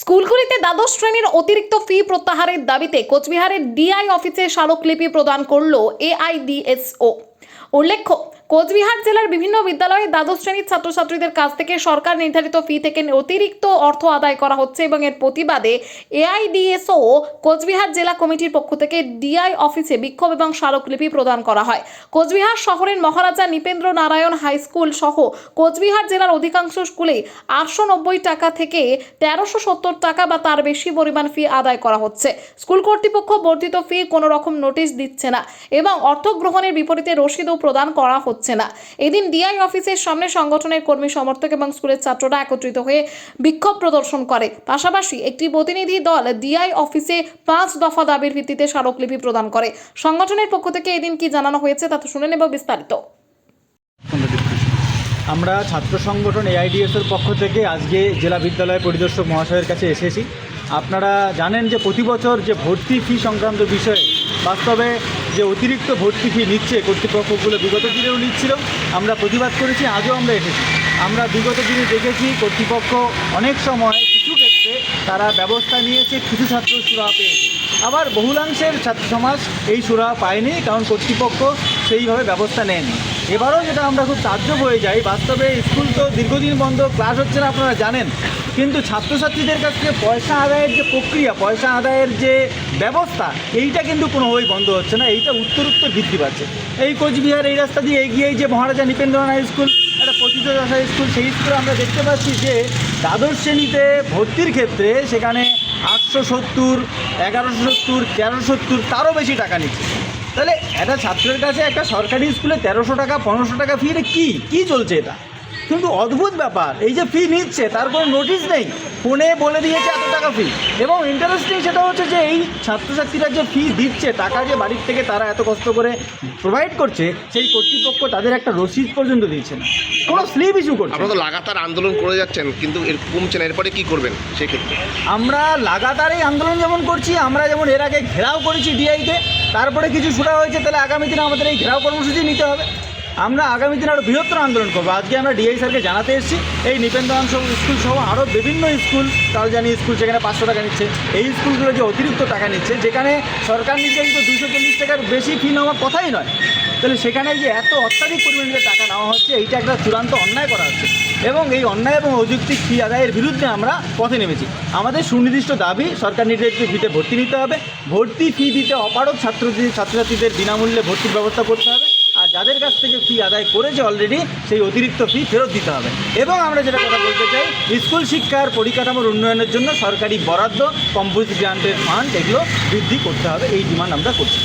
স্কুলগুলিতে দ্বাদশ শ্রেণীর অতিরিক্ত ফি প্রত্যাহারের দাবিতে কোচবিহারের ডিআই অফিসে স্মারকলিপি প্রদান করল এআইডিএসও। উল্লেখ্য, কোচবিহার জেলার বিভিন্ন বিদ্যালয়ে দ্বাদশ শ্রেণীর ছাত্রছাত্রীদের কাছ থেকে সরকার নির্ধারিত ফি থেকে অতিরিক্ত অর্থ আদায় করা হচ্ছে এবং এর প্রতিবাদে এআইডিএসও কোচবিহার জেলা কমিটির পক্ষ থেকে ডিআই অফিসে বিক্ষোভ এবং স্মারকলিপি প্রদান করা হয়। কোচবিহার শহরের মহারাজা নৃপেন্দ্র নারায়ণ হাই স্কুল সহ কোচবিহার জেলার অধিকাংশ স্কুলে 890 টাকা থেকে 1370 টাকা বা তার বেশি পরিমাণ ফি আদায় করা হচ্ছে। স্কুল কর্তৃপক্ষ বর্ধিত ফি কোনো রকম নোটিশ দিচ্ছে না এবং অর্থ গ্রহণের বিপরীতে রসিদও প্রদান করা হচ্ছে না। এদিন ডিআই অফিসের সামনে সংগঠনের কর্মী সমর্থক এবং স্কুলের ছাত্ররা একত্রিত হয়ে বিক্ষোভ প্রদর্শন করে। পাশাপাশি একটি প্রতিনিধি দল ডিআই অফিসে 5 দফা দাবির ভিত্তিতে স্মারকলিপি প্রদান করে। সংগঠনের পক্ষ থেকে এদিন কি জানানো হয়েছে তা তো শুনে নেব বিস্তারিত। আমরা ছাত্র সংগঠন এআইডিএসের পক্ষ থেকে আজকে জেলা বিদ্যালয় পরিদর্শক মহাশয়ের কাছে এসেছি। আপনারা জানেন যে প্রতি বছর যে ভর্তি ফি সংক্রান্ত বিষয়ে বাস্তবে যে অতিরিক্ত ভর্তি ফি নিচ্ছে কর্তৃপক্ষগুলো বিগত দিনেও নিচ্ছিল, আমরা প্রতিবাদ করেছি, আজও আমরা এসেছি। আমরা বিগত দিনে দেখেছি কর্তৃপক্ষ অনেক সময় কিছু ক্ষেত্রে তারা ব্যবস্থা নিয়েছে, কিছু ছাত্র সুরাহা পেয়েছে, আবার বহুলাংশের ছাত্র সমাজ এই সুরাহা পায়নি, কারণ কর্তৃপক্ষ সেইভাবে ব্যবস্থা নেয়নি। এবারও যেটা আমরা খুব তাজ্জব হয়ে যাই, বাস্তবে স্কুল তো দীর্ঘদিন বন্ধ, ক্লাস হচ্ছে না, আপনারা জানেন, কিন্তু ছাত্রছাত্রীদের কাছ থেকে পয়সা আদায়ের যে প্রক্রিয়া, পয়সা আদায়ের যে ব্যবস্থা, এইটা কিন্তু কোনোভাবেই বন্ধ হচ্ছে না, এইটা উত্তরোত্তর বৃদ্ধি পাচ্ছে। এই কোচবিহার এই রাস্তা দিয়ে এগিয়েই যে মহারাজা নৃপেন্দ্র হাই স্কুল, একটা প্রতিষ্ঠা স্কুল, সেই স্কুলে আমরা দেখতে পাচ্ছি যে দ্বাদশ শ্রেণীতে ভর্তির ক্ষেত্রে সেখানে 870, 1170, 1370 তারও বেশি টাকা নিচ্ছে। তাহলে একটা ছাত্রের কাছে একটা সরকারি স্কুলে 1300 টাকা 1500 টাকা ফি, এটা কী চলছে? এটা কিন্তু অদ্ভুত ব্যাপার। এই যে ফি নিচ্ছে তার কোনো নোটিশ নেই, ফোনে বলে দিয়েছে এত টাকা ফি। এবং ইন্টারেস্টিং সেটা হচ্ছে যে এই ছাত্রছাত্রীরা যে ফি দিচ্ছে, টাকা যে বাড়ির থেকে তারা এত কষ্ট করে প্রোভাইড করছে, সেই কর্তৃপক্ষ তাদের একটা রসিদ পর্যন্ত দিচ্ছে না, কোনো স্লিপ ইস্যু করছে। আপনারা তো লাগাতার আন্দোলন করে যাচ্ছেন, কিন্তু এর কমছে না, এরপরে কী করবেন সেক্ষেত্রে? আমরা লাগাতার এই আন্দোলন যেমন করছি, আমরা যেমন এর আগে ঘেরাও করেছি ডিআইতে, তারপরে কিছু শুরু হয়েছে, তাহলে আগামী দিনে আমাদের এই ঘেরাও কর্মসূচি নিতে হবে। আমরা আগামী দিনে আরও বৃহত্তর আন্দোলন করবো। আজকে আমরা ডিআই স্যারকে জানাতে এসেছি এই নৃপেন্দ্রনাথ স্কুল সহ আরও বিভিন্ন স্কুল, তালজানি স্কুল যেখানে 500 টাকা নিচ্ছে, এই স্কুলগুলো যে অতিরিক্ত টাকা নিচ্ছে, যেখানে সরকার নির্ধারিত 240 টাকার বেশি ফি নেওয়ার কথাই নয়, তাহলে সেখানে যে এত অত্যাধিক পরিমাণে টাকা নেওয়া হচ্ছে, এইটা একটা চূড়ান্ত অন্যায় করা হচ্ছে। এবং এই অন্যায় এবং অযৌক্তিক ফি আদায়ের বিরুদ্ধে আমরা পথে নেমেছি। আমাদের সুনির্দিষ্ট দাবি, সরকার নির্ধারিত ফিতে ভর্তি নিতে হবে, ভর্তি ফি দিতে অপারগ ছাত্রছাত্রীদের বিনামূল্যে ভর্তির ব্যবস্থা করতে হবে, আর যাদের কাছ থেকে ফি আদায় করেছে অলরেডি সেই অতিরিক্ত ফি ফেরত দিতে হবে। এবং আমরা যেটা কথা বলতে চাই, স্কুল শিক্ষার পরিকাঠামোর উন্নয়নের জন্য সরকারি বরাদ্দ, কম্পোজিট গ্রান্টের ফান্ড, এগুলো বৃদ্ধি করতে হবে, এই ডিমান্ড আমরা করছি।